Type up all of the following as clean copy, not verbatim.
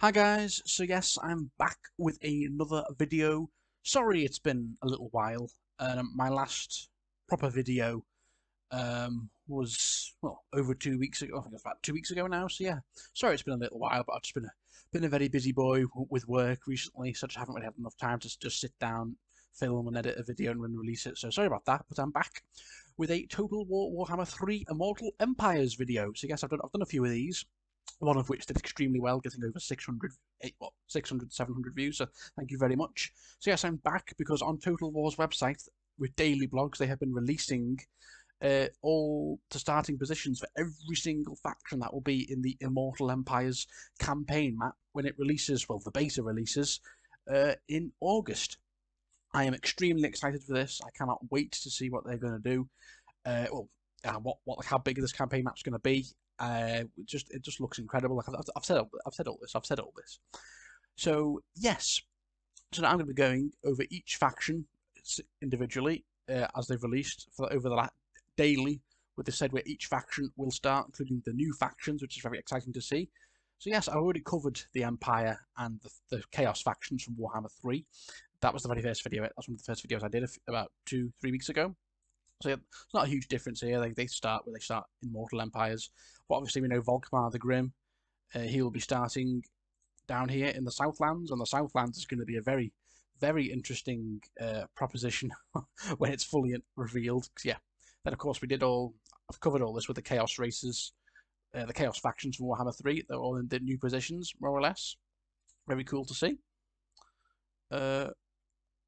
Hi guys, so yes, I'm back with another video. Sorry it's been a little while. My last proper video was, well, over 2 weeks ago. I think it's about 2 weeks ago now, so yeah. Sorry it's been a little while, but I've just been a very busy boy with work recently, so I just haven't really had enough time to just sit down, film and edit a video and then release it. So sorry about that, but I'm back with a Total War Warhammer 3 Immortal Empires video. So yes, I've done a few of these, one of which did extremely well, getting over 600, 700 views, so thank you very much. So yes, I'm back because on Total War's website, with daily blogs, they have been releasing all the starting positions for every single faction that will be in the Immortal Empires campaign map when it releases, well, the beta releases, in August. I am extremely excited for this. I cannot wait to see what they're going to do. How big this campaign map's going to be. It just looks incredible. Like I've said all this. So yes, so now I'm going to be going over each faction individually as they've released over the daily, with the said where each faction will start, including the new factions, which is very exciting to see. So yes, I've already covered the Empire and the Chaos factions from Warhammer 3. That was the very first video. That's one of the first videos I did about 2-3 weeks ago. So yeah, it's not a huge difference here. They start where they start in Mortal Empires. But obviously we know Volkmar the Grim, he will be starting down here in the Southlands, and the Southlands is going to be a very, very interesting proposition when it's fully revealed. Yeah, then of course I've covered all this with the Chaos races, the Chaos factions from Warhammer 3. They're all in the new positions, more or less. Very cool to see. And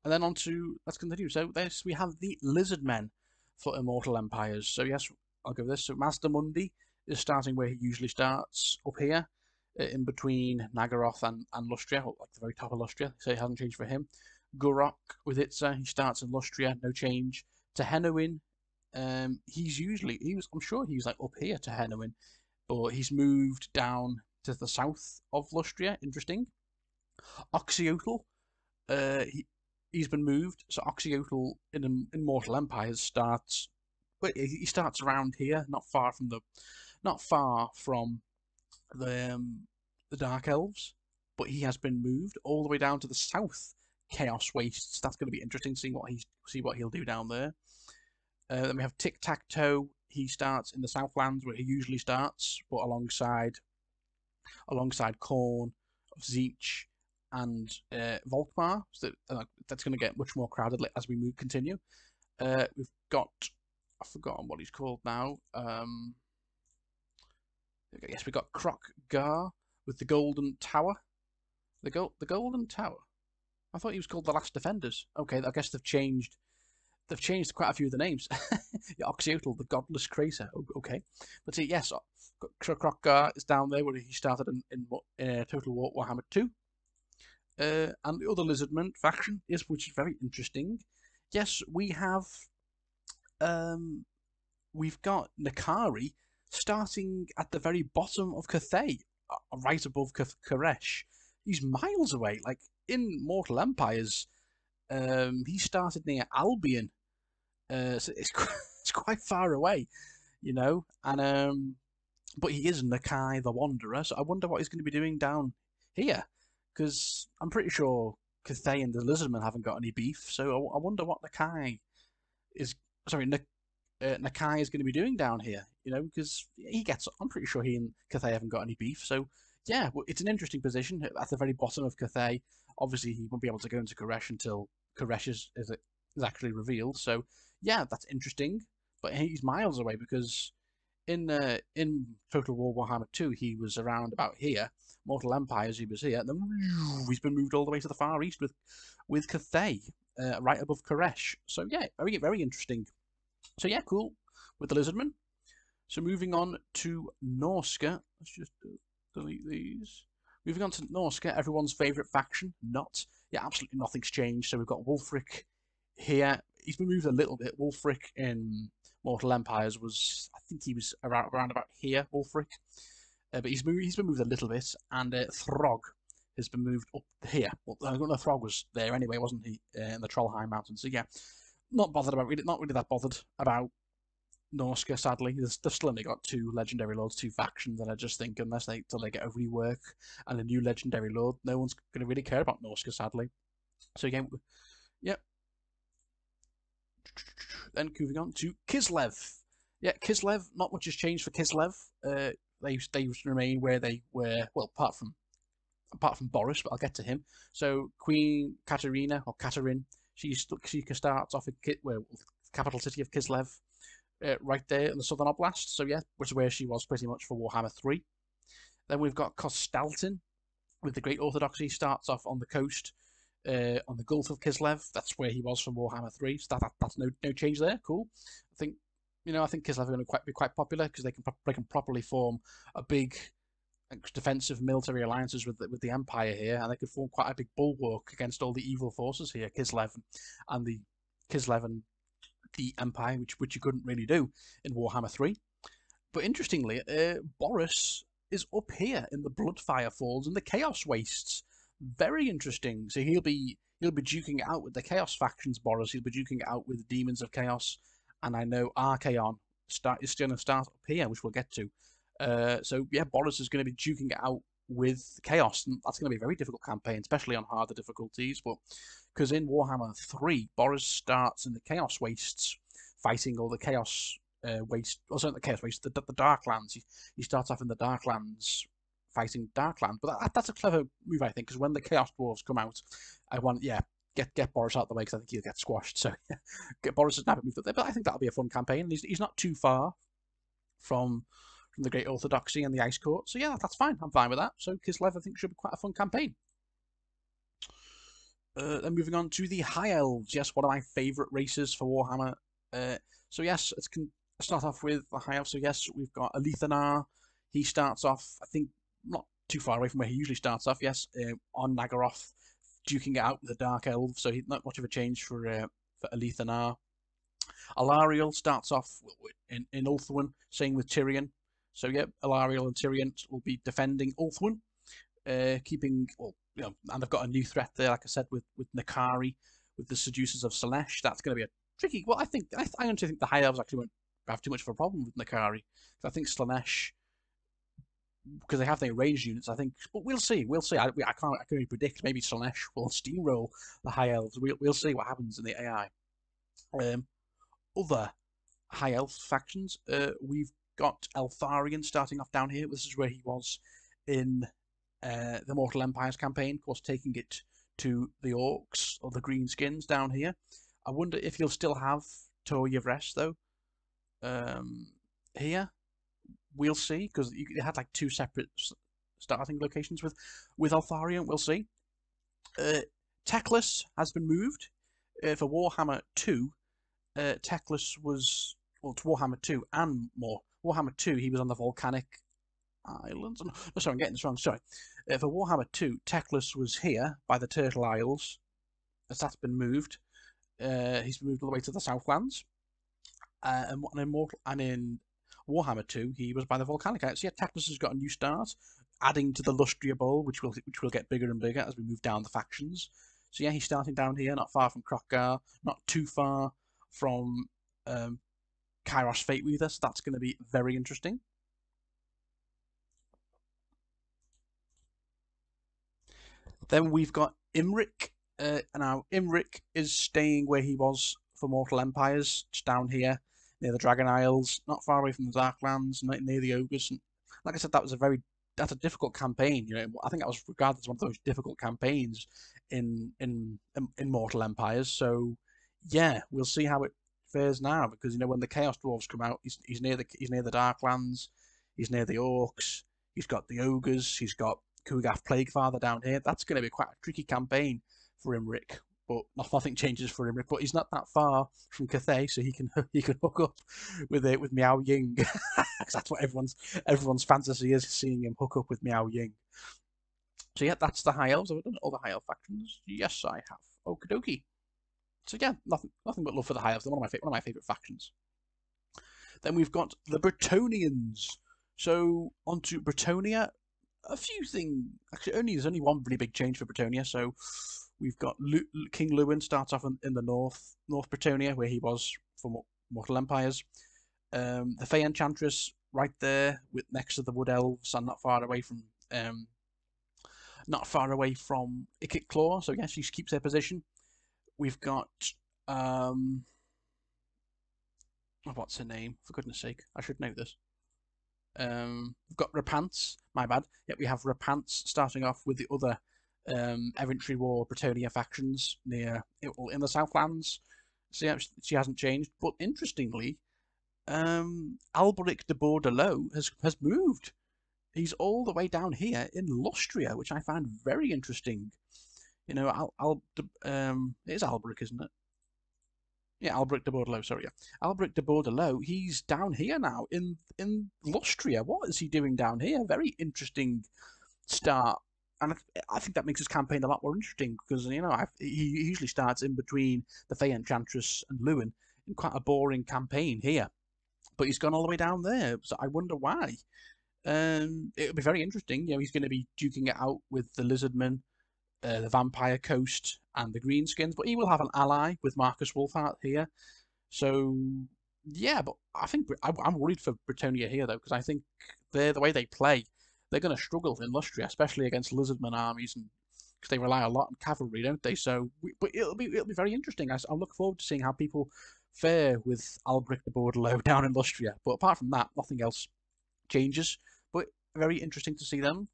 then on to, let's continue. So this, we have the Lizardmen for Immortal Empires. So yes, I'll go with this. So Master Mundi is starting where he usually starts, up here, in between Nagaroth and Lustria, like the very top of Lustria. So it hasn't changed for him. Gurok with Itza, he starts in Lustria, no change. To Henowin, I'm sure he was like up here to Henowin, but he's moved down to the south of Lustria. Interesting. Oxyotl, he's been moved. So Oxyotl in Immortal Empires starts. But he starts around here, not far from the Dark Elves, but he has been moved all the way down to the south Chaos Wastes. That's going to be interesting, seeing what he'll do down there. Then we have Tic-Tac-Toe. He starts in the Southlands where he usually starts, but alongside Khorne, Tzeentch, and Volkmar. So that's going to get much more crowded as we continue. We've got, I've forgotten what he's called now. Yes, we got Krok Gar with the Golden Tower. The Golden Tower. I thought he was called the Last Defenders. Okay, I guess they've changed. They've changed quite a few of the names. Yeah, Oxyotl, the Godless Cracer. Okay, but see, yes, Krok Gar is down there where he started in Total War Warhammer 2. And the other Lizardmen faction which is very interesting. Yes, we've got Nikari starting at the very bottom of Cathay, right above Koresh. He's miles away. Like in Mortal Empires, he started near Albion, so it's it's quite far away, you know. And but he is Nakai the Wanderer, so I wonder what he's going to be doing down here, because I'm pretty sure Cathay and the Lizardmen haven't got any beef. So I wonder what Nakai is. Sorry, Nakai is going to be doing down here, you know, because I'm pretty sure he and Cathay haven't got any beef. So yeah, well, it's an interesting position at the very bottom of Cathay. Obviously, he won't be able to go into Koresh until Koresh is actually revealed. So yeah, that's interesting. But he's miles away because in Total War Warhammer 2, he was around about here. Mortal Empires, he was here. And then he's been moved all the way to the far east with Cathay, right above Koresh. So yeah, very, very interesting. So yeah, cool with the Lizardmen. So moving on to Norska. Let's just delete these. Moving on to Norska, everyone's favourite faction. Yeah, absolutely nothing's changed. So we've got Wulfric here. He's been moved a little bit. Wulfric in Mortal Empires I think he was around about here, Wulfric. But he's been moved a little bit. And Throg has been moved up here. Well, Throg was there anyway, wasn't he? In the Trollheim Mountains. So yeah, not really that bothered about Norska, sadly. They've still only got 2 legendary lords, 2 factions, and I just think till they get a rework and a new legendary lord, no one's going to really care about Norska, sadly. So again, yep. Then moving on to Kislev. Yeah, Kislev. Not much has changed for Kislev. They remain where they were. Well, apart from Boris, but I'll get to him. So Queen Katarina or Katarina, she starts off in capital city of Kislev. Right there in the southern oblast, so yeah, which is where she was pretty much for Warhammer 3. Then we've got Costalton with the Great Orthodoxy, starts off on the coast, on the Gulf of Kislev. That's where he was from Warhammer 3, so that's no change there. Cool. I think Kislev are going to be quite popular because they can properly form a big defensive military alliances with the Empire here, and they could form quite a big bulwark against all the evil forces here, Kislev and the Empire, which you couldn't really do in Warhammer 3. But interestingly, Boris is up here in the Bloodfire Falls and the Chaos Wastes. Very interesting. So he'll be duking it out with the Chaos factions, Boris. He'll be duking it out with Demons of Chaos, and I know Archaon is going to start up here, which we'll get to. So yeah, Boris is going to be duking it out with Chaos, and that's going to be a very difficult campaign, especially on harder difficulties. But because in Warhammer 3, Boris starts in the Chaos Wastes, fighting all the Chaos also not the Chaos Wastes, the Darklands. He starts off in the Darklands, fighting Darklands. But that's a clever move, I think, because when the Chaos Dwarves come out, I want get Boris out of the way because I think he'll get squashed. So get Boris to snap it move there. But I think that'll be a fun campaign. He's not too far from the Great Orthodoxy and the Ice Court. So yeah, that's fine. I'm fine with that. So Kislev, I think, should be quite a fun campaign. Then moving on to the High Elves. Yes, one of my favourite races for Warhammer. So yes, let's start off with the High Elves. So yes, we've got Alithanar. He starts off, I think, not too far away from where he usually starts off. Yes, on Nagaroth, duking it out with the Dark Elves. So he's not much of a change for Alithanar. Alariel starts off in Ulthuan, same with Tyrion. So yeah, Alariel and Tyrion will be defending Ulthuan, keeping, well, you know, and they've got a new threat there, like I said, with Nikari, with the Seducers of Slaanesh. That's going to be a tricky. Well, I honestly think the High Elves actually won't have too much of a problem with Nikari. I think Slaanesh, because they have their ranged units, I think. But we'll see. I can't really predict. Maybe Slaanesh will steamroll the High Elves. We'll see what happens in the AI. Other High Elf factions, we've got Eltharion starting off down here. This is where he was in the Immortal Empires campaign, of course, taking it to the Orcs or the Greenskins down here. I wonder if he'll still have Tor Yvres though. Here, we'll see, because they had like 2 separate starting locations with Eltharion. We'll see. Teclis has been moved for Warhammer 2. Teclis was, well, to Warhammer 2 and more. Warhammer 2, he was on the Volcanic Islands. No, sorry, I'm getting this wrong. Sorry. For Warhammer 2, Teclis was here by the Turtle Isles. As that's been moved. He's been moved all the way to the Southlands. And in Warhammer 2, he was by the Volcanic Islands. So yeah, Teclis has got a new start, adding to the Lustria Bowl, which will get bigger and bigger as we move down the factions. So yeah, he's starting down here, not far from Krokkar, not too far from Kairos Fateweaver, so that's going to be very interesting. Then we've got Imric. Now, Imric is staying where he was for Mortal Empires, just down here near the Dragon Isles, not far away from the Darklands, near the Ogres. And like I said, that's a difficult campaign. You know, I think that was regarded as one of the most difficult campaigns in Mortal Empires. So yeah, we'll see how it fares now, because you know when the Chaos Dwarves come out, he's near the Darklands, he's near the Orcs, he's got the Ogres, he's got Kugath Plaguefather down here. That's going to be quite a tricky campaign for Imric, but nothing changes for Imric. But he's not that far from Cathay, so he can hook up with Miao Ying. That's what everyone's fantasy is, seeing him hook up with Miao Ying. So yeah, that's the High Elves. Have I done all the High Elf factions? Yes, I have. Okie dokie. So yeah, nothing but love for the High Elves. They're one of my favourite factions. Then we've got the Brutonians. So onto Brutonia. A few things. Actually, there's only one really big change for Brutonia. So we've got King Lewin starts off in the North Brutonia, where he was for Mortal Empires. The Fey Enchantress right there, next to the Wood Elves, and not far away from Ikit Claw. So yeah, she keeps her position. We've got what's her name? For goodness sake, I should know this. We've got Rapants. My bad. Yep, we have Rapants starting off with the other Errantry War Britonia factions in the Southlands. So yeah, she hasn't changed. But interestingly, Alberic de Bordelot has moved. He's all the way down here in Lustria, which I find very interesting. You know, it is Alberic, isn't it? Yeah, Alberic de Bordelot. Sorry, yeah, Alberic de Bordelot. He's down here now in Lustria. What is he doing down here? Very interesting start, and I think that makes his campaign a lot more interesting because he usually starts in between the Fey Enchantress and Lewin in quite a boring campaign here, but he's gone all the way down there. So I wonder why. It'll be very interesting. You know, he's going to be duking it out with the Lizardmen, the Vampire Coast, and the Greenskins, but he will have an ally with Marcus Wolfhart here. So yeah, but I think I'm worried for Britonia here though, because I think the way they play, they're going to struggle in Lustria, especially against Lizardmen armies, and because they rely a lot on cavalry, don't they? So, but it'll be very interesting. I look forward to seeing how people fare with Alberic de Bordelot down in Lustria. But apart from that, nothing else changes. But very interesting to see them.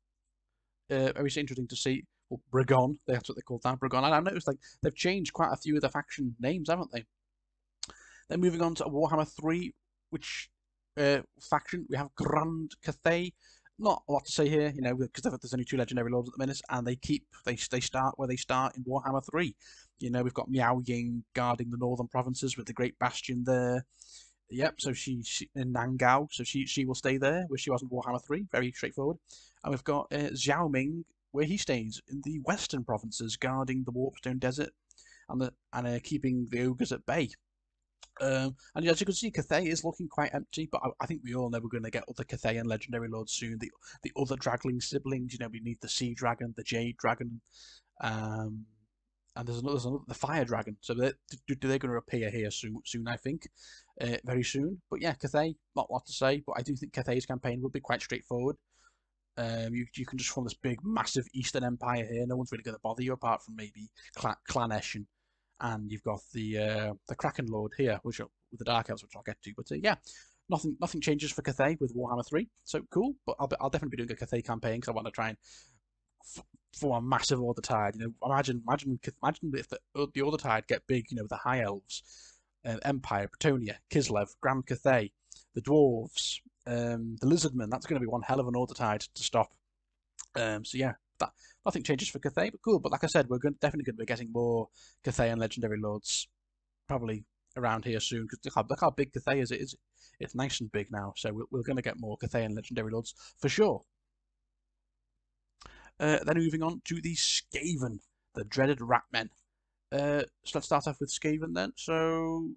Very interesting to see. Well, Bragon, that's what they call that, Bragon. And I noticed like they've changed quite a few of the faction names, haven't they? Then moving on to Warhammer 3, which faction we have Grand Cathay. Not a lot to say here, you know, because there's only 2 legendary lords at the minute, and they start where they start in Warhammer 3. You know, we've got Miao Ying guarding the northern provinces with the Great Bastion there. Yep, so she's in Nangao, so she will stay there, where she was in Warhammer 3. Very straightforward. And we've got Xiao Ming, where he stays in the western provinces, guarding the Warpstone Desert and keeping the ogres at bay. And as you can see, Cathay is looking quite empty, but I think we all know we're going to get other Cathayan legendary lords soon. The other Dragling siblings, you know, we need the Sea Dragon, the Jade Dragon, and there's another the Fire Dragon. So they're going to appear here soon, I think, very soon. But yeah, Cathay, not a lot to say, but I do think Cathay's campaign will be quite straightforward. You can just form this big, massive Eastern Empire here. No one's really going to bother you apart from maybe Clanesh and you've got the Kraken Lord here, with the Dark Elves, which I'll get to. But yeah, nothing changes for Cathay with Warhammer 3. So cool. But I'll definitely be doing a Cathay campaign because I want to try and form a massive Order Tide. You know, imagine if the Order Tide get big. You know, the High Elves, Empire, Britonia, Kislev, Grand Cathay, the Dwarves, the Lizardmen. That's going to be one hell of an Order Tide to stop. So yeah, nothing changes for Cathay, but cool. But like I said, we're definitely going to be getting more Cathayan legendary lords probably around here soon. Because look how big Cathay is. It's nice and big now. So we're going to get more Cathayan legendary lords for sure. Then moving on to the Skaven, the dreaded Ratmen. So let's start off with Skaven then. So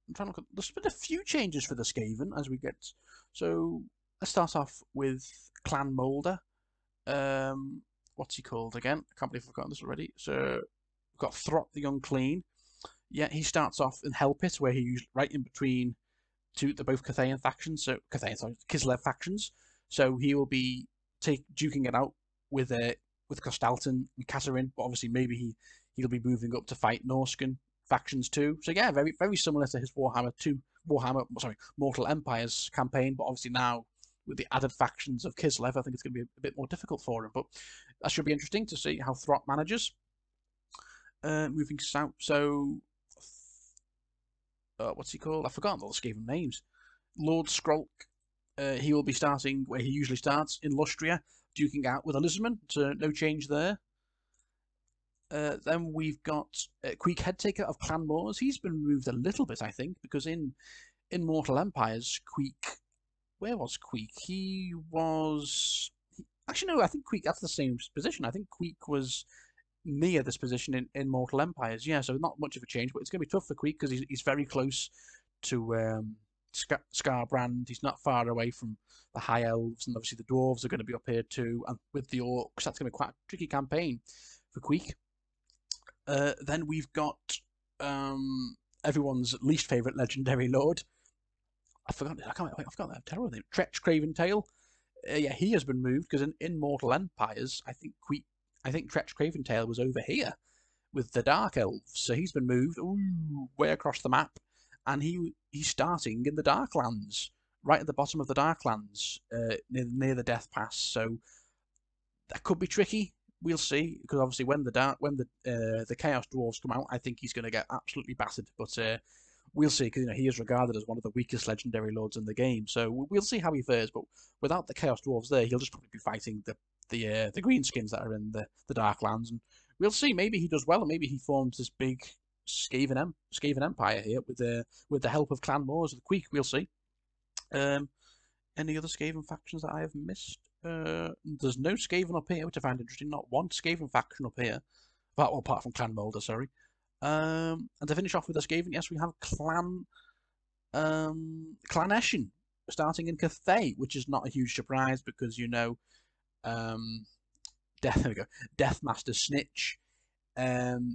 I'm trying to look at. There's been a few changes for the Skaven as we get. So let's start off with Clan Moulder. What's he called again? I can't believe I've forgotten this already. So we've got Throt the Unclean. Yeah, he starts off in Hellpit, where he's right in between the both Cathayan factions. So Kislev factions. So he will be duking it out with Costalton and Katarina, but obviously maybe he'll be moving up to fight Norscan factions too. So yeah, very very similar to his Mortal Empires campaign, but obviously now with the added factions of Kislev, I think it's going to be a bit more difficult for him. But that should be interesting to see how Throt manages. Moving south, so what's he called? I've forgotten all the Skaven names. Lord Skrolk. He will be starting where he usually starts in Lustria, duking out with a Lizardman. So no change there. Then we've got Queek Headtaker of Clan Moors. He's been removed a little bit, I think, because in Mortal Empires, Queek. Where was Queek? He was... Actually, no, I think Queek, that's the same position. I think Queek was near this position in Mortal Empires. Yeah, so not much of a change, but it's going to be tough for Queek because he's very close to Scarbrand. He's not far away from the High Elves, and obviously the Dwarves are going to be up here too, and with the Orcs, that's going to be quite a tricky campaign for Queek. Then we've got everyone's least favourite legendary lord, I forgot that terrible name. Tretch Craventail. Yeah, he has been moved because in Mortal Empires, I think Tretch Craventail was over here with the Dark Elves, so he's been moved way across the map, and he's starting in the Darklands, right at the bottom of the Darklands, near the Death Pass. So that could be tricky. We'll see, because obviously when the Chaos Dwarves come out, I think he's going to get absolutely battered. But we'll see, because he is regarded as one of the weakest legendary lords in the game. So we'll see how he fares. But without the Chaos Dwarves there, he'll just probably be fighting the greenskins that are in the Darklands, and we'll see. Maybe he does well, and maybe he forms this big Skaven empire here with the help of Clan Moors of the Queek. We'll see. Any other Skaven factions that I have missed? There's no Skaven up here, which I find interesting. Not one Skaven faction up here, apart from Clan Moulder, sorry. And to finish off with the Skaven, yes, we have Clan Eshin starting in Cathay, which is not a huge surprise because Deathmaster Snitch.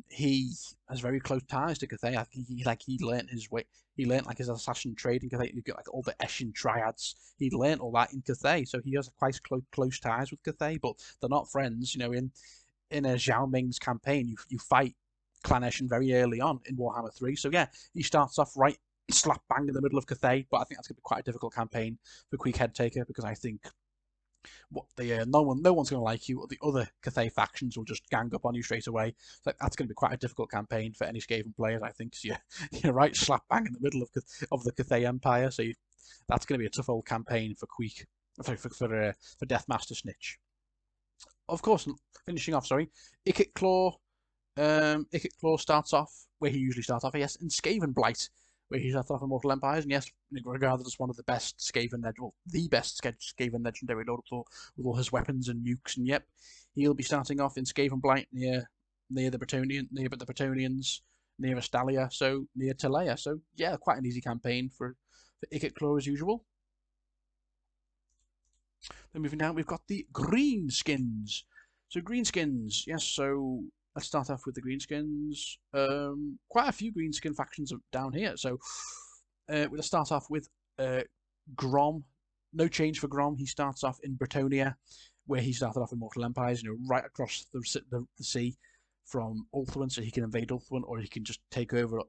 He has very close ties to Cathay. I think he learnt his way. He learnt his assassin trade in Cathay. You get all the Eshin triads. He learnt all that in Cathay, so he has quite close ties with Cathay. But they're not friends. In a Zhao Ming's campaign, you fight Clan Eshin very early on in Warhammer 3. So yeah, he starts off right slap bang in the middle of Cathay. But I think that's going to be quite a difficult campaign for Queek Headtaker, because I think no one's going to like you. The other Cathay factions will just gang up on you straight away. So that's going to be quite a difficult campaign for any Skaven players, I think. So you're right slap bang in the middle of the Cathay Empire. So that's going to be a tough old campaign for Queek, for Deathmaster Snitch. Of course, finishing off, Tic-Tac-Toe. Tic-Tac-Toe starts off where he usually starts off, yes, in Skaven Blight, where he starts off in Immortal Empires, and yes, regarded as one of the best Skaven, the best Skaven legendary lord with all his weapons and nukes, and yep, he'll be starting off in Skaven Blight near the Brutonians, near Astalia, so near Talea. So yeah, quite an easy campaign for Tic-Tac-Toe as usual. Then moving down, we've got the Greenskins. So Greenskins, yes, so let's start off with the Greenskins. Quite a few Greenskin factions down here. So let's start off with Grom. No change for Grom. He starts off in Britonia, where he started off in Immortal Empires, right across the sea from Ulthuan, so he can invade Ulthuan, or he can just take over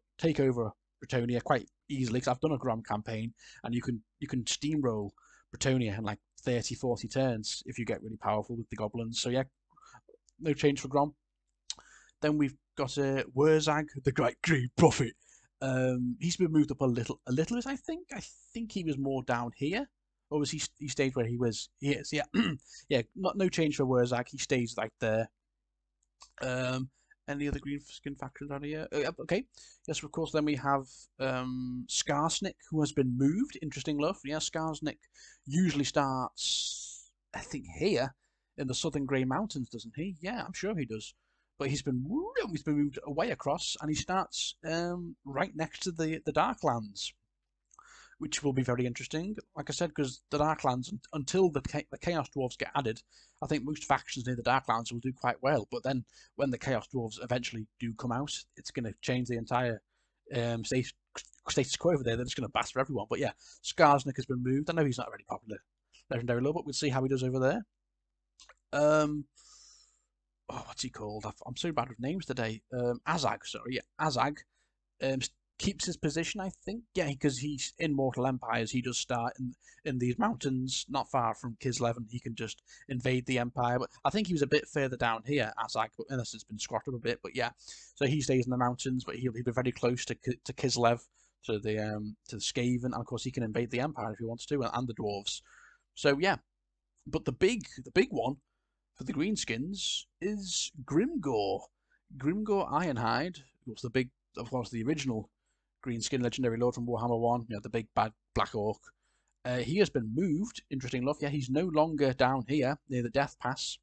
Britonia quite easily. Because I've done a Grom campaign, and you can steamroll Britonia in like 30-40 turns if you get really powerful with the goblins. So yeah, no change for Grom. Then we've got Wurzag, the Great Green Prophet. He's been moved up a little. I think he was more down here, or was he stayed where he was? He is, yeah, yeah. No change for Wurzag. He stays right there. Any other Greenskin factions out here? Okay, yes, of course. Then we have Skarsnik, who has been moved. Interesting enough, yeah. Skarsnik usually starts, I think, here in the Southern Grey Mountains, doesn't he? Yeah, I'm sure he does. But he's been moved away across, and he starts right next to the Darklands, which will be very interesting. Like I said, because the Darklands, until the Chaos Dwarves get added, I think most factions near the Darklands will do quite well. But then when the Chaos Dwarves eventually do come out, it's going to change the entire status quo over there. They're just going to batter everyone. But yeah, Skarsnik has been moved. I know he's not a very popular legendary lord, but we'll see how he does over there. What's he called? I'm so bad with names today. Azag, sorry. Yeah, Azag keeps his position, I think. Yeah, because he's in Mortal Empires. He does start in these mountains, not far from Kislev, and he can just invade the Empire. But I think he was a bit further down here, Azag, but unless it's been squatted up a bit. But yeah, so he stays in the mountains, but he'll be very close to Kislev, to the Skaven, and of course he can invade the Empire if he wants to, and the Dwarves. So yeah, but the big one for the Greenskins is Grimgor. Grimgor Ironhide was the original Greenskin legendary lord from Warhammer 1, the big bad Black Orc. He has been moved, interesting enough. Yeah, he's no longer down here near the Death Pass,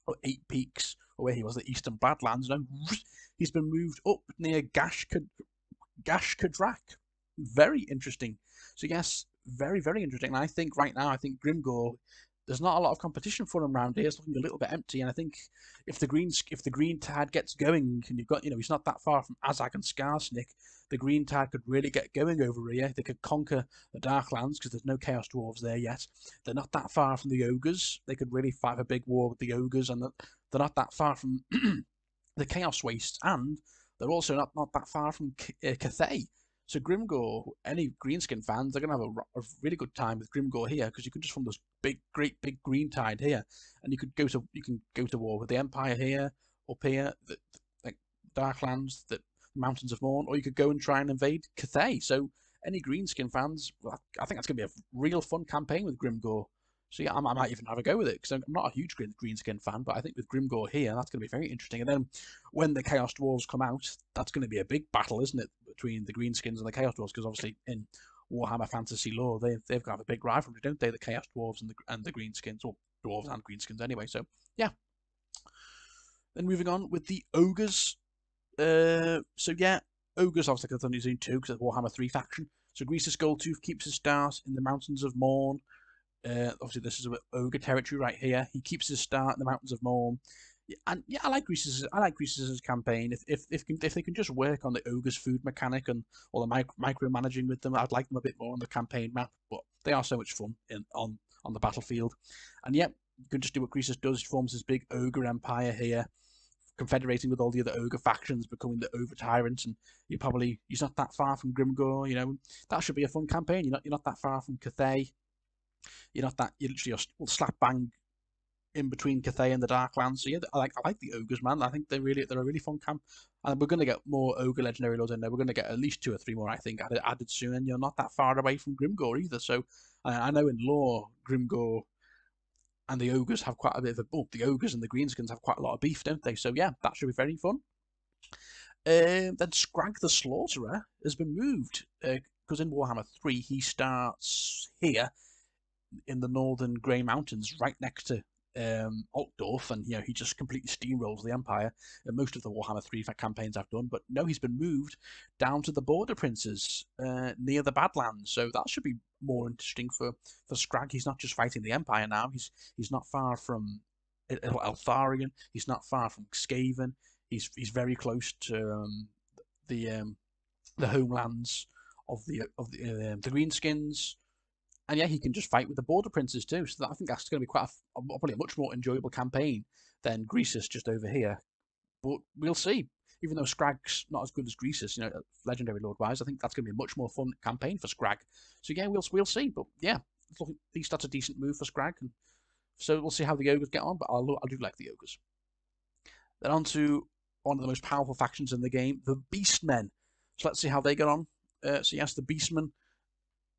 or 8 Peaks, or where he was, the Eastern Badlands. No, he's been moved up near Gash Kadrak. Very interesting. So yes, very, very interesting. And I think right now, Grimgor, there's not a lot of competition for him around here. It's looking a little bit empty, and I think if the green tide gets going, and you've got, he's not that far from Azag and Skarsnik, the green tide could really get going over here. They could conquer the Darklands because there's no Chaos Dwarves there yet. They're not that far from the Ogres. They could really fight a big war with the Ogres, and they're not that far from the Chaos Wastes, and they're also not that far from Cathay. So Grimgor, any Greenskin fans, they're going to have a really good time with Grimgor here, because you can just form this great big green tide here, and you can go to war with the Empire here, up here, the like Darklands, the Mountains of Morn, or you could go and try and invade Cathay. So any Greenskin fans, well, I think that's going to be a real fun campaign with Grimgor. So yeah, I might even have a go with it, because I'm not a huge Greenskin fan, but I think with Grimgor here, that's going to be very interesting. And then when the Chaos Dwarves come out, that's going to be a big battle, isn't it, between the Greenskins and the Chaos Dwarves? Because obviously in Warhammer Fantasy lore, they've got a big rivalry, don't they? The Chaos Dwarves and the Greenskins, or Dwarves and Greenskins anyway. So yeah. Then moving on with the Ogres. So yeah, Ogres obviously because they're using 2 because it's Warhammer 3 faction. So Greasus Goldtooth keeps his start in the Mountains of Morn. Obviously, this is ogre territory right here. He keeps his start in the Mountains of Morn, and yeah, I like Greasus's campaign. If they can just work on the ogre's food mechanic and all the micromanaging with them, I'd like them a bit more on the campaign map. But they are so much fun on the battlefield, and yeah, you can just do what Greasus does. He forms this big ogre empire here, confederating with all the other ogre factions, becoming the ogre tyrant. And he's not that far from Grimgor. That should be a fun campaign. You're not that far from Cathay. You're literally slap bang in between Cathay and the Darklands. So yeah, I like the Ogres, man. I think they're a really fun camp, and we're going to get more Ogre Legendary Lords in there. We're going to get at least 2 or 3 more, I think, added soon. And you're not that far away from Grimgor either. So I know in lore, Grimgor and the Ogres have quite a bit of the Ogres and the Greenskins have quite a lot of beef, don't they? So yeah, that should be very fun. Then Scrag the Slaughterer has been moved because in Warhammer 3 he starts here in the northern Grey Mountains, right next to Altdorf, and he just completely steamrolls the Empire in most of the Warhammer 3 campaigns I've done. But no, he's been moved down to the Border Princes near the Badlands, so that should be more interesting for Scrag. He's not just fighting the Empire now. He's not far from Eltharion. He's not far from Skaven. He's very close to the homelands of the Greenskins. And yeah, he can just fight with the Border Princes too. So I think that's going to be probably a much more enjoyable campaign than Greasus just over here. But we'll see. Even though Scrag's not as good as Greasus, Legendary Lord wise, I think that's going to be a much more fun campaign for Scrag. So yeah, we'll see. But yeah, at least that's a decent move for Scrag. And so we'll see how the Ogres get on. But I do like the Ogres. Then on to one of the most powerful factions in the game, the Beastmen. So let's see how they get on. So yes, the Beastmen.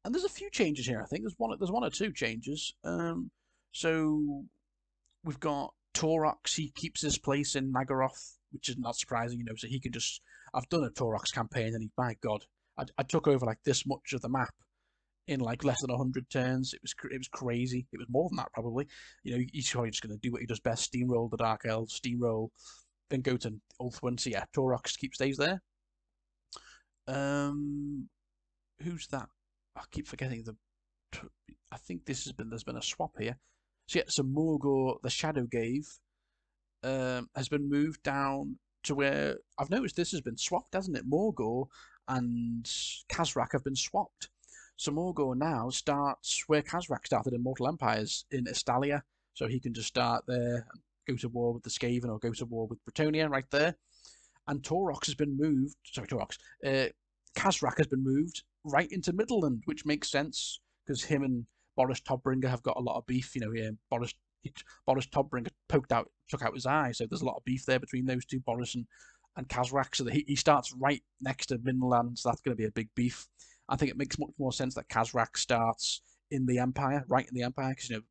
And there's a few changes here, I think. There's one or 2 changes. So we've got Taurox. He keeps his place in Naggaroth, which is not surprising, So he can just... I've done a Taurox campaign, and my God, I took over like this much of the map in like less than 100 turns. It was crazy. It was more than that probably. He's probably just going to do what he does best: steamroll the Dark Elves, steamroll, then go to Ulthuan. So yeah, Taurox stays there. Who's that? I keep forgetting I think there's been a swap here. So yeah, so Morgor, the Shadowgave, has been moved down to where I've noticed this has been swapped, hasn't it? Morgor and Khazrak have been swapped. So Morgor now starts where Khazrak started in Mortal Empires, in Estalia. So he can just start there and go to war with the Skaven or go to war with Brutonia right there. And Taurox has been moved. Sorry, Taurox. Khazrak has been moved right into Midland, which makes sense because him and Boris Todbringer have got a lot of beef. Boris Todbringer took out his eye, so there's a lot of beef there between those two, Boris and Khazrak. So that he starts right next to Midland, so that's going to be a big beef. I think it makes much more sense that Khazrak starts in the Empire, right in the Empire, because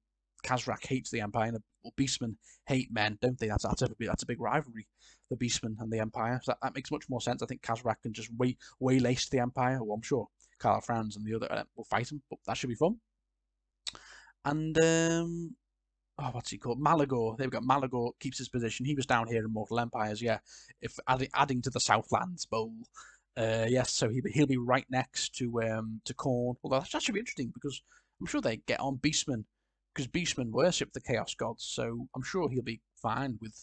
Khazrak hates the Empire, and the Beastmen hate men, don't they? That's a big rivalry, the Beastmen and the Empire. So that makes much more sense. I think Khazrak can just waylace the Empire. Well, I'm sure Karl Franz and the other will fight him, but that should be fun. And what's he called? Malagor. There we go. Malagor keeps his position. He was down here in Mortal Empires. Yeah, if adding to the Southlands Bowl. Yes, so he'll be right next to Khorne. Although that should be interesting because I'm sure they get on Beastmen because Beastmen worship the Chaos Gods, so I'm sure he'll be fine with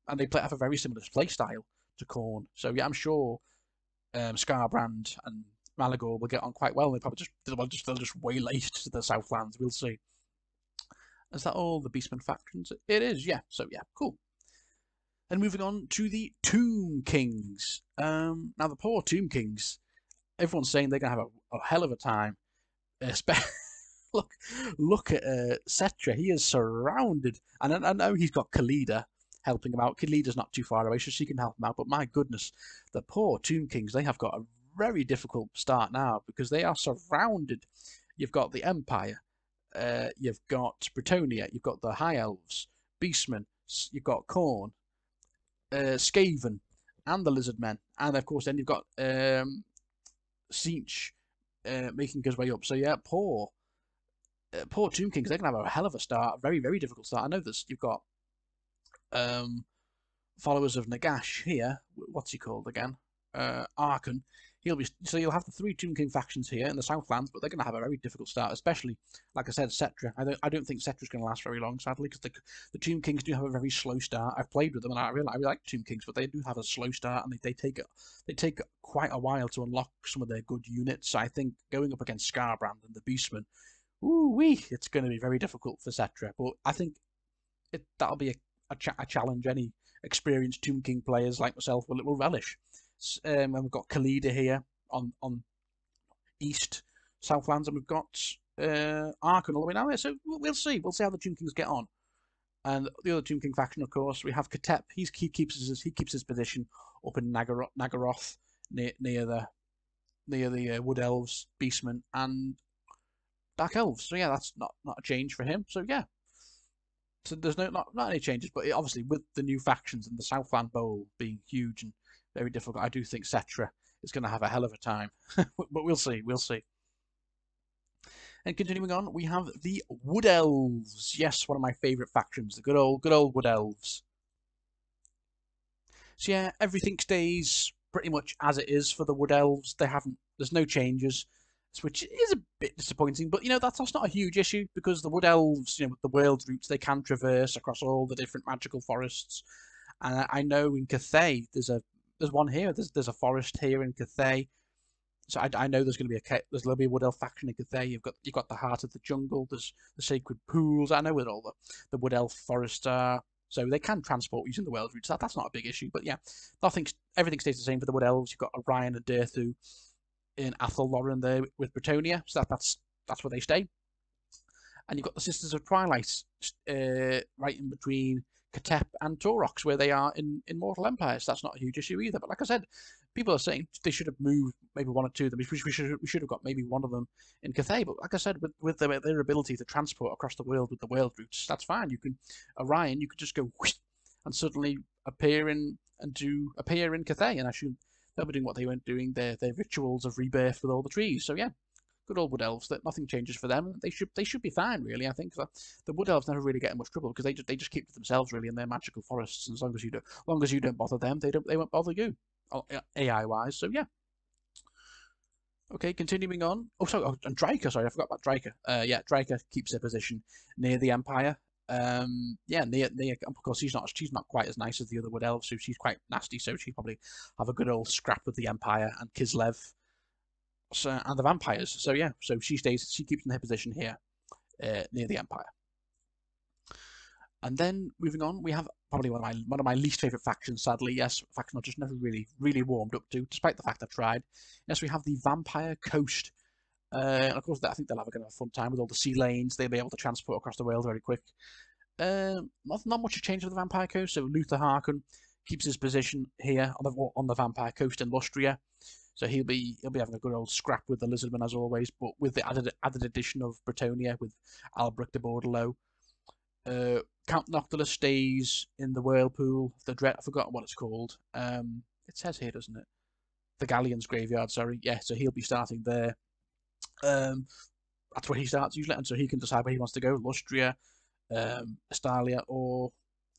and they have a very similar play style to Khorne. So yeah, I'm sure Scarbrand and Malagor will get on quite well. They probably they'll just waylay to the Southlands. We'll see. Is that all the Beastmen factions? It is, yeah. So yeah, cool. And moving on to the Tomb Kings. Now the poor Tomb Kings. Everyone's saying they're gonna have a hell of a time. Look at Cetra. He is surrounded, and I know he's got Khalida helping him out. Khalida's not too far away, so she can help him out. But my goodness, the poor Tomb Kings, they have got a very difficult start now because they are surrounded. You've got the Empire, you've got Brutonia, you've got the High Elves, Beastmen, you've got Khorne, Skaven, and the Lizardmen, and of course then you've got Siege making his way up. So yeah, poor Tomb Kings, they're going to have a hell of a start, a very, very difficult start. I know this, you've got followers of Nagash here. What's he called again? Arkhan. So you'll have the 3 Tomb King factions here in the Southlands, but they're going to have a very difficult start, especially, like I said, Cetra. I don't think Cetra's going to last very long, sadly, because the Tomb Kings do have a very slow start. I've played with them, and I really like Tomb Kings, but they do have a slow start, and they take quite a while to unlock some of their good units. I think going up against Scarbrand and the Beastmen, ooh-wee, it's going to be very difficult for Cetra. But I think that'll be a challenge any experienced Tomb King players like myself will relish. And we've got Khalida here on East Southlands, and we've got Arkhan all the way down there. So we'll see. We'll see how the Tomb Kings get on. And the other Tomb King faction, of course, we have Katep. He keeps his position up in Nagaroth near the Wood Elves, Beastmen, and Dark Elves. So yeah, that's not a change for him. So yeah. So there's not any changes, but obviously with the new factions and the Southland Bowl being huge and very difficult, I do think Cetra is going to have a hell of a time. But we'll see. And continuing on, we have the Wood Elves. Yes, one of my favourite factions, the good old Wood Elves. So yeah, everything stays pretty much as it is for the Wood Elves. There's no changes, which is a bit disappointing. But that's not a huge issue because the Wood Elves, with the world routes, they can traverse across all the different magical forests. And I know in Cathay there's one here. There's a forest here in Cathay, so I know there's going to be there'll be a Wood Elf faction in Cathay. You've got the Heart of the Jungle. There's the Sacred Pools. I know where all the Wood Elf forests are, so they can transport using the world routes. That's not a big issue. But yeah, everything stays the same for the Wood Elves. You've got Orion and Derthu in Athel Loren there with Brutonia, so that's where they stay. And you've got the Sisters of Twilight right in between Katep and Taurox, where they are in Immortal Empires. That's not a huge issue either. But like I said, people are saying they should have moved maybe one or two of them. We should have got maybe one of them in Cathay. But like I said, with their ability to transport across the world with the world routes, that's fine. Orion, you could just go whoosh, and suddenly appear in Cathay, and I assume they'll be doing what they weren't doing, their rituals of rebirth with all the trees. So yeah, good old Wood Elves. That nothing changes for them. They should be fine, really. I think the Wood Elves never really get in much trouble because they just keep to themselves really in their magical forests. And as long as you don't bother them, they won't bother you, AI wise. So yeah. Okay, continuing on. Oh, sorry, and Dryka. Sorry, I forgot about Dryka. Yeah, Dryka keeps her position near the Empire. Yeah, near. Of course, she's not quite as nice as the other Wood Elves, so she's quite nasty. So she'll probably have a good old scrap with the Empire and Kislev. And the vampires. So yeah, so she keeps in her position here near the Empire. And then moving on, we have probably one of my least favourite factions, sadly. Yes, a faction I've just never really warmed up to, despite the fact I've tried. Yes, we have the Vampire Coast. And of course, I think they'll have a fun time with all the sea lanes. They'll be able to transport across the world very quick. Not much has changed with the Vampire Coast. So Luther Harkon keeps his position here on the Vampire Coast in Lustria. So he'll be having a good old scrap with the Lizardmen as always, but with the added addition of Brutonia with Albrecht de Bordelot. Count Noctilus stays in the Whirlpool. I forgot what it's called. It says here, doesn't it? The Galleon's Graveyard, sorry. Yeah, so he'll be starting there. That's where he starts usually, and so he can decide where he wants to go, Lustria, Estalia, or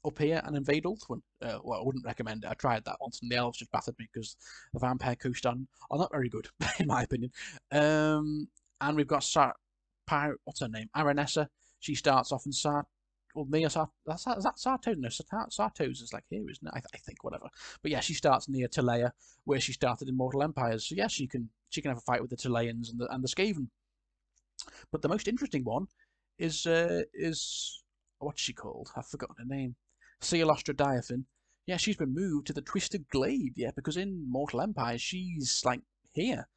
up here and invade Ulthuan. Well, I wouldn't recommend it. I tried that once, and the elves just battered me because the Vampire Coast are not very good, in my opinion. And we've got what's her name? Aranessa. She starts off in near is that Sartos? No, Sartos is like here, isn't it? I think, whatever. But yeah, she starts near Talea, where she started in Mortal Empires. So yeah, she can have a fight with the Talaeans and the Skaven. But the most interesting one is what's she called? I've forgotten her name. Ceolostra Diaphyn. Yeah, she's been moved to the Twisted Glade. Yeah, because in Mortal Empires she's like here,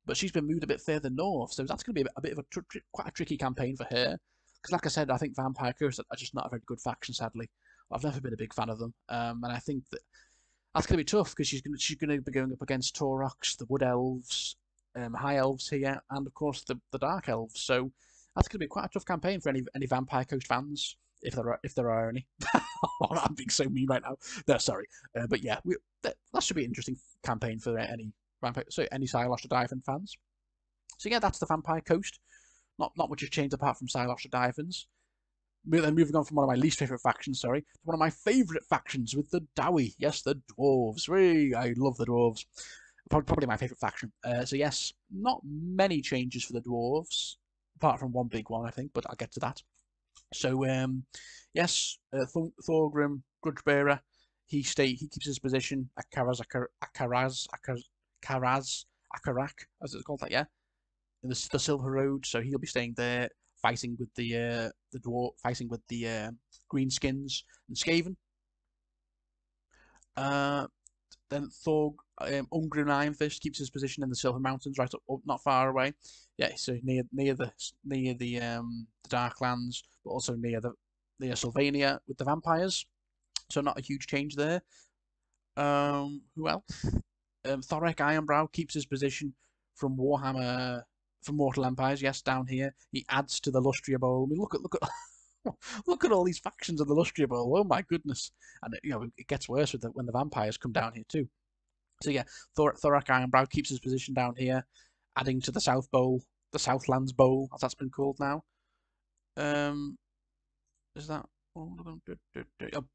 but she's been moved a bit further north. So that's going to be a bit of quite a tricky campaign for her. Because, like I said, I think Vampire Curse are just not a very good faction. Sadly, I've never been a big fan of them, and I think that's going to be tough because she's going to be going up against Taurox, the Wood Elves, High Elves here, and of course the Dark Elves. So that's going to be quite a tough campaign for any Vampire Coast fans, if there are any. I'm being so mean right now. No, sorry, but yeah, that should be an interesting campaign for any Ceolostra Diaphyn fans. So yeah, that's the Vampire Coast. Not much has changed apart from Ceolostra Diaphyns. Then moving on from one of my least favourite factions, to one of my favourite factions with the Dowie. Yes, the Dwarves. I love the Dwarves. Probably my favourite faction. So yes, not many changes for the Dwarves, apart from one big one, I think, but I'll get to that. So yes, Thorgrim, Grudgebearer, he keeps his position at Akarak, as it's called that, yeah, in the Silver Road. So he'll be staying there, fighting with the Greenskins and Skaven. Then Ungrim Ironfist keeps his position in the Silver Mountains, right up not far away. Yeah, so near the Darklands, but also near Sylvania with the vampires. So not a huge change there. Who else? Thorek Ironbrow keeps his position from Warhammer, from Mortal Empires. Yes, down here he adds to the Lustria Bowl. I mean, look at look at all these factions of the Lustria Bowl. Oh my goodness! And it gets worse when the vampires come down here too. So yeah, Thorek Ironbrow keeps his position down here, adding to the South Bowl, the Southlands Bowl, as that's been called now. Is that? Oh,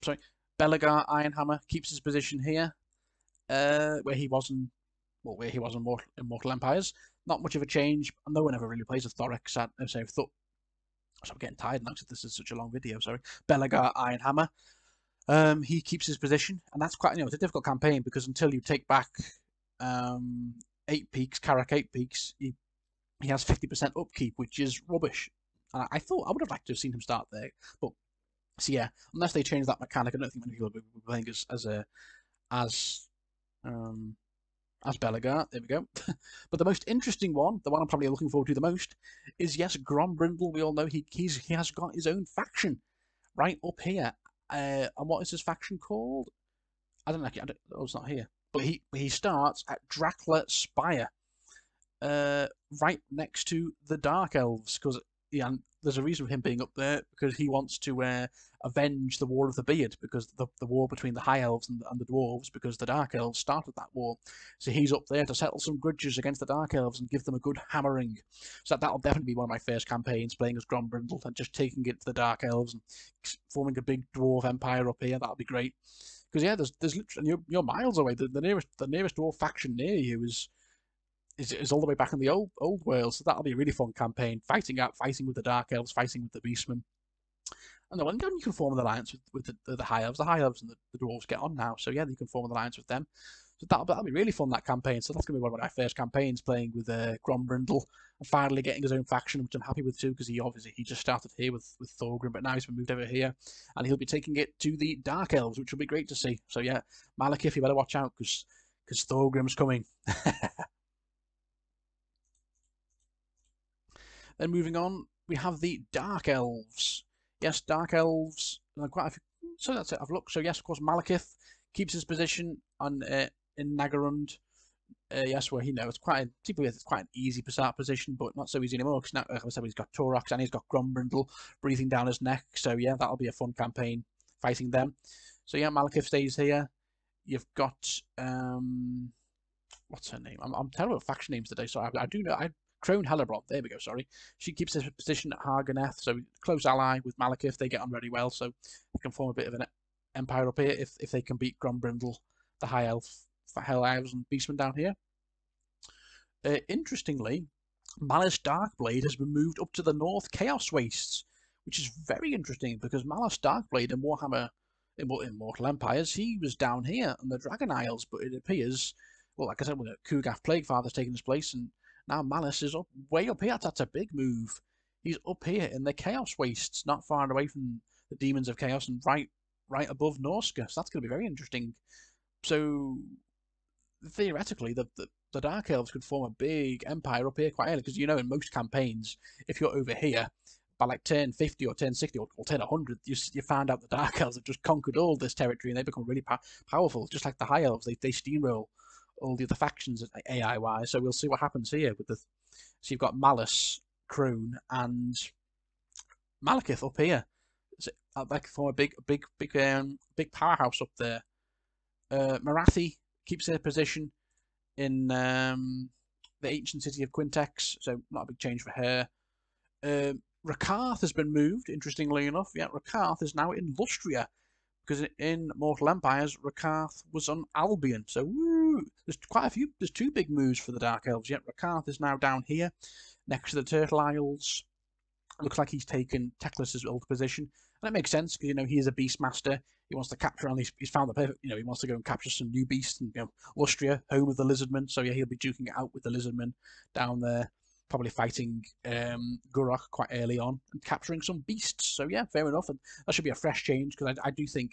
sorry. Bellacor Ironhammer keeps his position here, where he was in Mortal Empires. Not much of a change. No one ever really plays with Thorek. So I'm getting tired now because this is such a long video. Sorry. Bellacor Ironhammer. He keeps his position, and that's quite it's a difficult campaign because until you take back 8 peaks, Karak 8 peaks, he has 50% upkeep, which is rubbish. I thought I would have liked to have seen him start there, but so yeah, unless they change that mechanic, I don't think many people will be playing as Bellacor. There we go. But the most interesting one, the one I'm probably looking forward to the most, is yes, Grom Brindle. We all know he has got his own faction right up here. And what is his faction called? I don't know. Oh, it's not here. But he starts at Drakla Spire, right next to the Dark Elves, because there's a reason for him being up there, because he wants to avenge the War of the Beard, because the war between the High Elves and the Dwarves, because the Dark Elves started that war. So he's up there to settle some grudges against the Dark Elves and give them a good hammering. So that'll definitely be one of my first campaigns, playing as Grom Brindle and just taking it to the Dark Elves and forming a big dwarf empire up here. That'll be great. Because yeah, there's literally you're miles away. The nearest dwarf faction near you is all the way back in the old world, so that'll be a really fun campaign. Fighting with the Dark Elves, fighting with the Beastmen. And then you can form an alliance with the High Elves. The High Elves and the Dwarves get on now, so yeah, you can form an alliance with them. So that'll be really fun, that campaign. So that's going to be one of my first campaigns, playing with Grom Brindle and finally getting his own faction, which I'm happy with too, because he just started here with Thorgrim, but now he's been moved over here, and he'll be taking it to the Dark Elves, which will be great to see. So yeah, Malekith, you better watch out, because Thorgrim's coming. Then moving on, we have the Dark Elves. Yes, Dark Elves. Quite a few, so that's it. I've looked. So yes, of course, Malekith keeps his position on in Nagarund. Yes, where it's quite an easy start position, but not so easy anymore. Because now, like I said, he's got Taurox and he's got Grom Brindle breathing down his neck. So yeah, that'll be a fun campaign fighting them. So yeah, Malekith stays here. You've got what's her name? I'm terrible at faction names today, so I do know. Crone Hellebrand, there we go, sorry. She keeps her position at Harganeth, so close ally with Malekith. They get on really well, so they can form a bit of an empire up here if they can beat Grom Brindle, the High Elves and Beastman down here. Interestingly, Malice Darkblade has been moved up to the North Chaos Wastes, which is very interesting because Malice Darkblade in Warhammer, in Immortal Empires, he was down here on the Dragon Isles, but it appears, well, like I said, when Kugath Plaguefather's taking his place, and now Malice is way up here. That's a big move. He's up here in the Chaos Wastes, not far away from the Demons of Chaos, and right above Norska. So that's going to be very interesting. So theoretically, the Dark Elves could form a big empire up here quite early, because in most campaigns, if you're over here, by like turn 50 or turn 60 or turn 100, you find out the Dark Elves have just conquered all this territory and they become really powerful, just like the High Elves. They steamroll all the other factions AI-wise. So we'll see what happens here with the. So you've got Malice, Crone, and Malekith up here. So that could form a big powerhouse up there. Marathi keeps their position in the ancient city of Quintex, so not a big change for her. Rakarth has been moved, interestingly enough. Yeah, Rakarth is now in Lustria, because in Mortal Empires, Rakarth was on Albion. So, woo! There's quite a few. There's two big moves for the Dark Elves. Yeah, Rakarth is now down here, next to the Turtle Isles. Looks like he's taken Teclis's old position, and it makes sense because he is a Beastmaster. He wants to capture, and he's found the perfect. He wants to go and capture some new beasts, and Lustria, home of the Lizardmen. So yeah, he'll be duking it out with the Lizardmen down there, probably fighting Gurok quite early on and capturing some beasts. So yeah, fair enough, and that should be a fresh change because I do think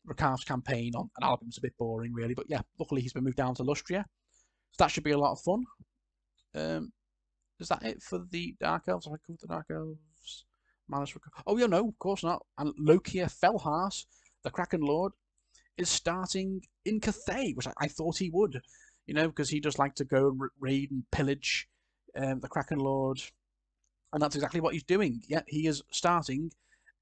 Rakarth's campaign on an album's a bit boring, really. But yeah, luckily he's been moved down to Lustria, so that should be a lot of fun. Is that it for the Dark Elves? Have I covered the Dark Elves? Malice. Oh, yeah, no, of course not. And Lokia Felhars, the Kraken Lord, is starting in Cathay, which I thought he would, because he just liked to go and raid and pillage the Kraken Lord. And that's exactly what he's doing. Yeah, he is starting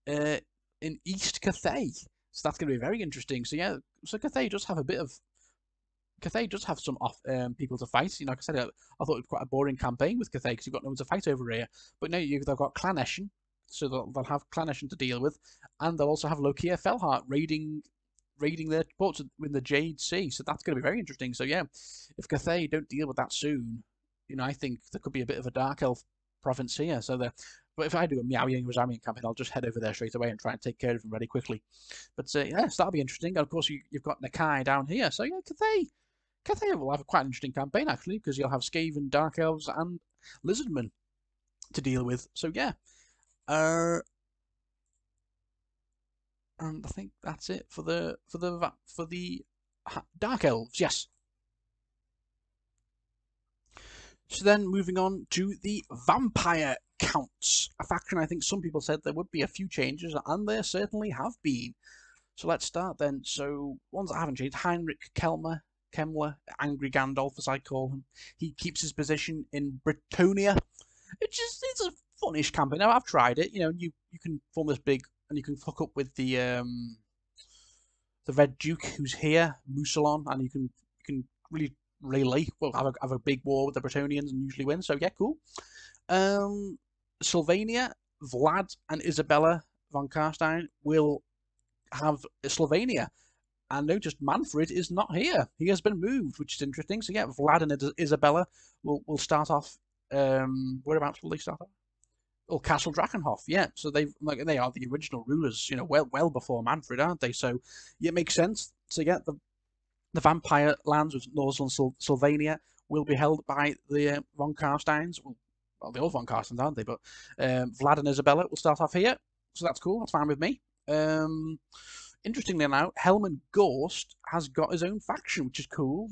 in East Cathay. So that's going to be very interesting. So yeah, so Cathay does have a bit of. Cathay does have some people to fight. Like I said, I thought it was quite a boring campaign with Cathay because you've got no one to fight over here. But now they've got Clan Eshin, so they'll have Clan Eshin to deal with, and they'll also have Lokia Felhart raiding their ports in the Jade Sea. So that's going to be very interesting. So yeah, if Cathay don't deal with that soon, I think there could be a bit of a Dark Elf province here. So but if I do a Meowing Rosamian campaign, I'll just head over there straight away and try and take care of them really quickly. But yes, that'll be interesting. And of course, you've got Nikari down here. So yeah, Cathay will have quite an interesting campaign, actually, because you'll have Skaven, Dark Elves, and Lizardmen to deal with. So, yeah. And I think that's it for the Dark Elves, yes. So then, moving on to the Vampire Counts, a faction I think some people said there would be a few changes, and there certainly have been. So let's start then. So, ones that haven't changed, Heinrich Kemmler, Angry Gandalf as I call him. He keeps his position in Britonia. It's a funish campaign. Now I've tried it. You can form this big, and you can hook up with the Red Duke who's here, Musalon, and you can really have a big war with the Brutonians and usually win. So yeah, cool. Sylvania, Vlad, and Isabella von Karstein will have Slovenia. And notice Manfred is not here. He has been moved, which is interesting. So yeah, Vlad and Isabella will start off. Whereabouts will they start off? Oh, Castle Drakenhof. Yeah. So they are the original rulers. Well before Manfred, aren't they? So yeah, it makes sense. So yeah, the vampire lands of Northern Sylvania will be held by the von Karsteins. Well, they're all von Karsteins, aren't they? But Vlad and Isabella will start off here. So that's cool. That's fine with me. Interestingly now, Helman Ghost has got his own faction, which is cool.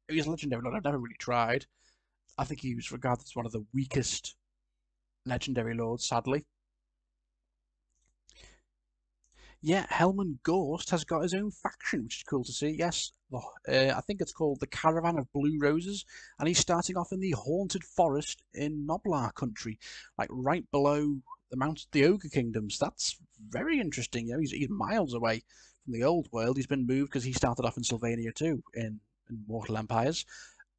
He's a legendary lord. I've never really tried. I think he was regarded as one of the weakest legendary lords, sadly. Yeah, Helman Ghost has got his own faction, which is cool to see. Yes, I think it's called the Caravan of Blue Roses, and he's starting off in the Haunted Forest in Noblar country, like right below the Ogre Kingdoms. That's very interesting. He's miles away from the old world. He's been moved because he started off in Sylvania too, in Mortal Empires.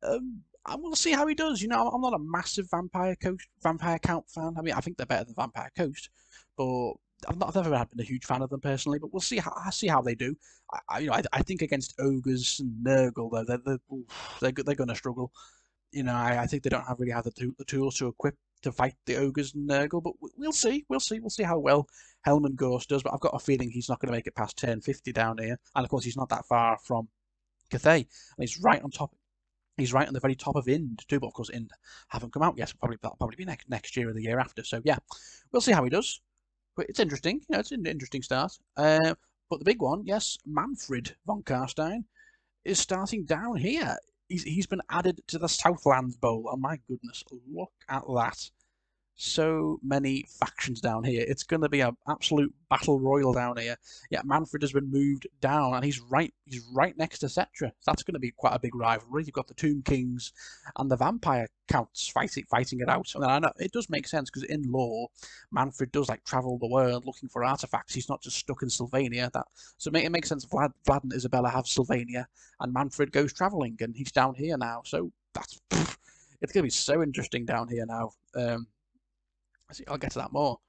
And we'll see how he does. I'm not a massive Vampire Count fan. I mean, I think they're better than Vampire Coast, but I've never been a huge fan of them personally. But we'll see how they do. I think against ogres and Nurgle though, they're going to struggle. You know, I think they don't really have the tools to equip to fight the ogres and Nurgle, but we'll see. We'll see how well Helman Ghost does. But I've got a feeling he's not going to make it past turn 50 down here. And of course, he's not that far from Cathay, and he's right on top. He's right on the very top of Ind too. But of course, Ind haven't come out yet. So that'll probably be next year or the year after. So yeah, we'll see how he does. But it's interesting. You know, it's an interesting start. But the big one, yes, Manfred von Karstein is starting down here. He's been added to the Southlands Bowl. Oh my goodness, look at that. So many factions down here. It's going to be an absolute battle royal down here. Yeah, Manfred has been moved down, and he's right next to Cetra. That's going to be quite a big rivalry. You've got the Tomb Kings and the Vampire Counts fighting it out. And I know it does make sense because in lore, Manfred does like travel the world looking for artifacts. He's not just stuck in Sylvania. So it makes sense. Vlad and Isabella have Sylvania, and Manfred goes traveling, and he's down here now. So it's going to be so interesting down here now. I'll get to that more.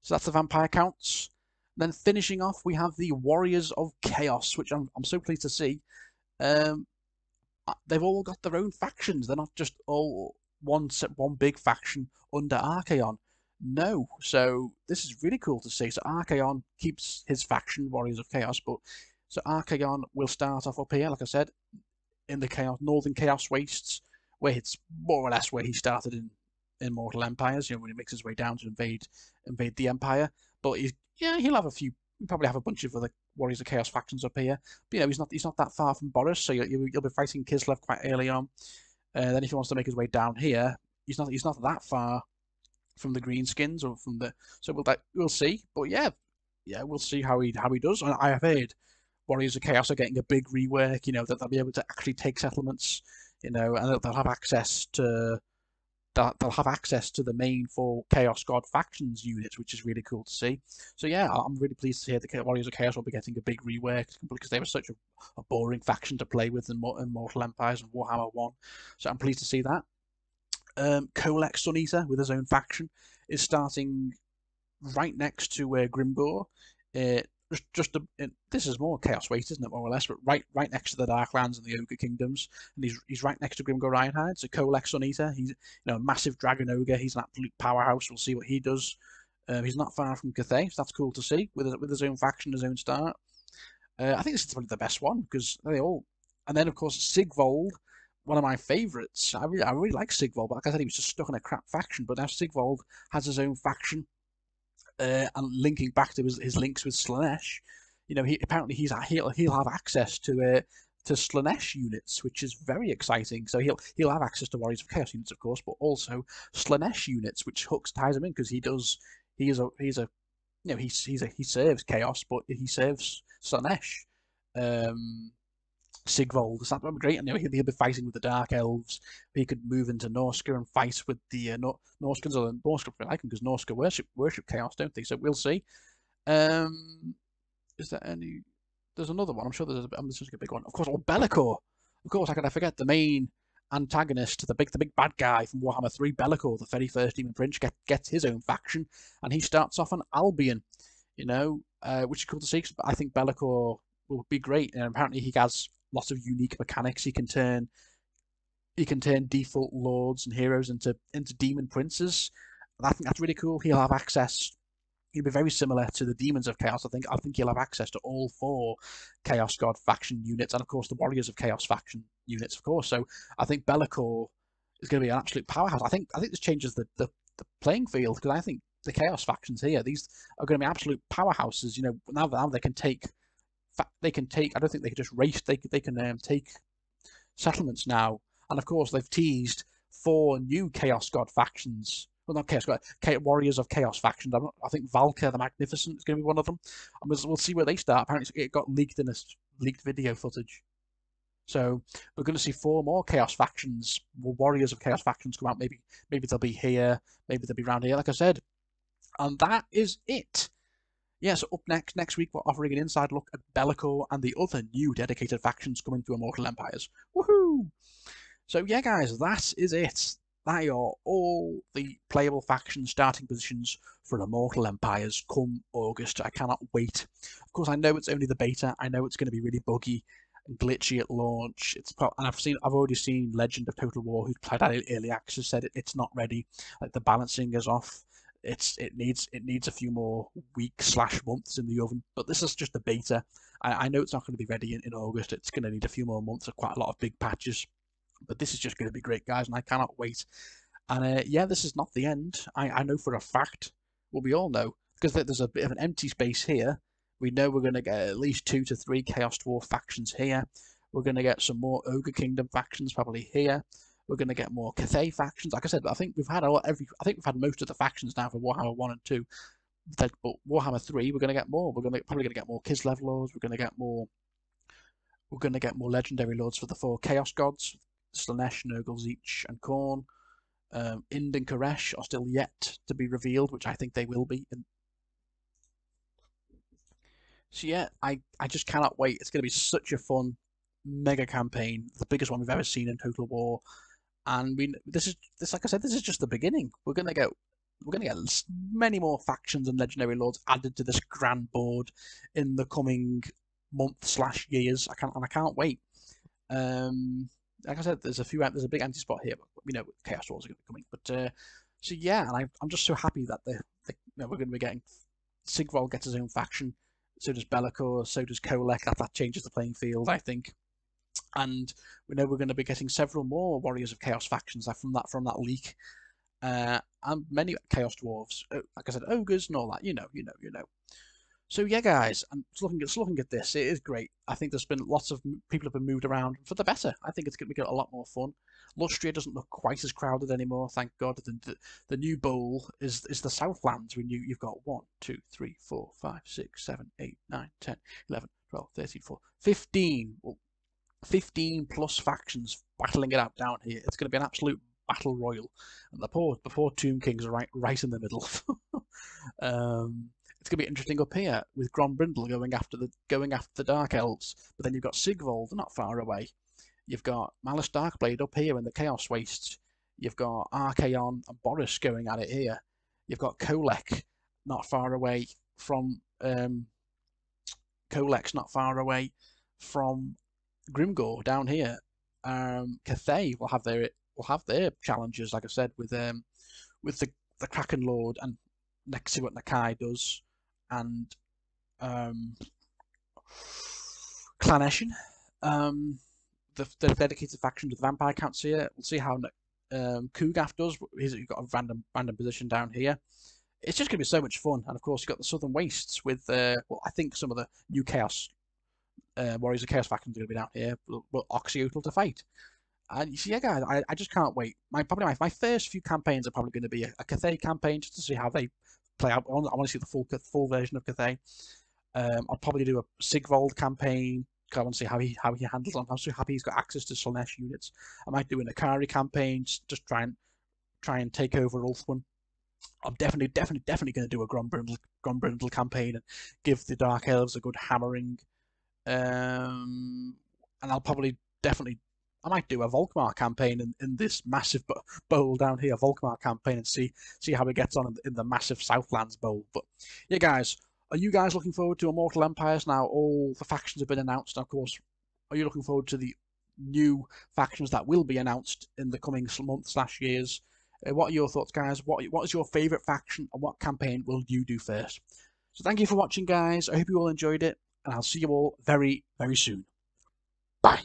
So that's the Vampire Counts. Then finishing off, we have the Warriors of Chaos, which I'm so pleased to see. They've all got their own factions. They're not just all one big faction under Archaon. No. So this is really cool to see. So Archaon keeps his faction, Warriors of Chaos, but so Archaon will start off up here, like I said, in the Northern Chaos Wastes, where it's more or less where he started in Immortal Empires, you know, when he makes his way down to invade the Empire. But he'll have he'll probably have a bunch of other Warriors of Chaos factions up here. But you know, he's not that far from Boris, so you'll be fighting Kislev quite early on. Then if he wants to make his way down here, he's not that far from the Greenskins or from the. So we'll see. But yeah, we'll see how he does. And I have heard Warriors of Chaos are getting a big rework. You know, that they'll be able to actually take settlements. You know, and they'll have access to. They'll have access to the main 4 Chaos God factions units, which is really cool to see. So yeah, I'm really pleased to hear the Warriors of Chaos will be getting a big rework because they were such a boring faction to play with in Immortal Empires and Warhammer 1. So I'm pleased to see that. Kolek Sunita, with his own faction, is starting right next to Grimgor. This is more Chaos Waste, isn't it, more or less? But right next to the Darklands and the Ogre Kingdoms, and he's right next to Grimgor Ironhide. So Kolek Sunita, he's a massive dragon ogre. He's an absolute powerhouse. We'll see what he does. He's not far from Cathay, so that's cool to see with his own faction, his own start. I think this is probably the best one because they all. And then of course Sigvold, one of my favourites. I really like Sigvold, but like I said, he was just stuck in a crap faction. But now Sigvold has his own faction. And linking back to his links with Slaanesh, you know, he'll have access to Slaanesh units, which is very exciting. So he'll have access to Warriors of Chaos units, of course, but also Slaanesh units, which ties him in because he serves Chaos, but he serves Slaanesh. Sigvold, so that'd be great. And you know, he'll be fighting with the Dark Elves. He could move into Norska and fight with the Norskans, or the Norska like him because Norska worship Chaos, don't they? So we'll see. Is there any? There's another one. I'm sure there's a big one. Of course, Bellacor. Of course, how could I forget the main antagonist, the big bad guy from Warhammer 3, Bellacor, the very first Demon Prince, gets his own faction, and he starts off on Albion. You know, which is cool to see. I think Bellacor will be great, and apparently he has lots of unique mechanics. He can turn default lords and heroes into demon princes. And I think that's really cool. He'll have access. He'll be very similar to the Demons of Chaos. I think he'll have access to all 4 Chaos God faction units, and of course the Warriors of Chaos faction units, of course. So I think Bellacor is going to be an absolute powerhouse. I think this changes the playing field because I think the Chaos factions here, these are going to be absolute powerhouses. You know, now they can take. I don't think they can just race. They can take settlements now, and of course they've teased 4 new Chaos God factions. Well, not Chaos God, Warriors of Chaos factions. I think Valka the Magnificent is going to be one of them, and we'll see where they start. Apparently, it got leaked in a leaked video footage. So we're going to see 4 more Chaos factions, Warriors of Chaos factions come out. Maybe they'll be here. Maybe they'll be around here, like I said. And that is it. Yeah, so up next week, we're offering an inside look at Bellacor and the other new dedicated factions coming to Immortal Empires. Woohoo! So yeah, guys, that is it. That are all the playable faction starting positions for Immortal Empires come August. I cannot wait. Of course, I know it's only the beta. I know it's going to be really buggy. glitchy at launch. And I've already seen Legend of Total War, who's played at early access, said it's not ready. Like the balancing is off. It needs a few more weeks / months in the oven. But this is just a beta. I know it's not going to be ready in August. It's going to need a few more months of quite a lot of big patches. But this is just going to be great, guys, and I cannot wait. And yeah, this is not the end. I know for a fact, well, we all know, because there's a bit of an empty space here. We know we're going to get at least 2 to 3 Chaos Dwarf factions here. We're going to get some more Ogre Kingdom factions probably here. We're going to get more Cathay factions. Like I said, I think we've had most of the factions now for Warhammer 1 and 2. But Warhammer 3, we're going to get more. We're probably going to get more Kislev lords. We're going to get more. We're going to get more legendary lords for the 4 Chaos gods: Slaanesh, Nurgle, Zeech, and Khorne. Ind and Koresh are still yet to be revealed, which I think they will be. So yeah, I just cannot wait. It's going to be such a fun mega campaign, the biggest one we've ever seen in Total War. And like I said, this is just the beginning. We're going to get many more factions and legendary lords added to this grand board in the coming months / years. I can't wait. Like I said, there's a big anti spot here, but we know Chaos Wars are going to be coming. But so yeah, and I'm just so happy that we're going to be getting Sigvald gets his own faction. So does Bellacor, so does Kolek. That changes the playing field, I think. And we know we're going to be getting several more Warriors of Chaos factions from that leak. And many Chaos Dwarves, like I said, ogres and all that. You know. So yeah, guys, and looking at this, it is great. I think there's been lots of people have been moved around for the better. I think it's going to be a lot more fun. Lustria doesn't look quite as crowded anymore, thank God. The new bowl is the Southlands. You've got 1, 2, 3, 4, 5, 6, 7, 8, 9, 10, 11, 12, 13, 14, 15. Well, 15 plus factions battling it out down here. It's going to be an absolute battle royal, and the poor Tomb Kings are right in the middle. It's going to be interesting up here with Grom Brindle going after the Dark Elves, but then you've got Sigvald not far away. You've got Malice Darkblade up here in the Chaos Wastes. You've got Archaon and Boris going at it here. You've got Kolek not far away from Kolek's not far away from Grimgor down here. Cathay will have their challenges, like I said, with the Kraken Lord, and next see what Nikari does, and Claneshin. The dedicated faction to the Vampire Counts here. We'll see how Kugaf does. He's got a random position down here. It's just going to be so much fun. And of course, you've got the Southern Wastes with, well, I think some of the new Chaos Warriors of Chaos factions are going to be down here. But Oxyotl to fight. And so, yeah, guys, I just can't wait. My first few campaigns are probably going to be a Cathay campaign, just to see how they play out. I want to see the full version of Cathay. I'll probably do a Sigvald campaign. I want to see how he handles them. I'm so happy he's got access to Slaanesh units. I might do a Nikari campaign, just try and take over Ulthuan. I'm definitely going to do a Grom Brindle campaign and give the Dark Elves a good hammering. And I'll probably I might do a Volkmar campaign in this massive bowl down here, Volkmar campaign, and see how it gets on in the massive Southlands bowl. But yeah, guys, are you guys looking forward to Immortal Empires now? All the factions have been announced. And of course, are you looking forward to the new factions that will be announced in the coming months / years? What are your thoughts, guys? What is your favourite faction, and what campaign will you do first? So thank you for watching, guys. I hope you all enjoyed it, and I'll see you all very, very soon. Bye.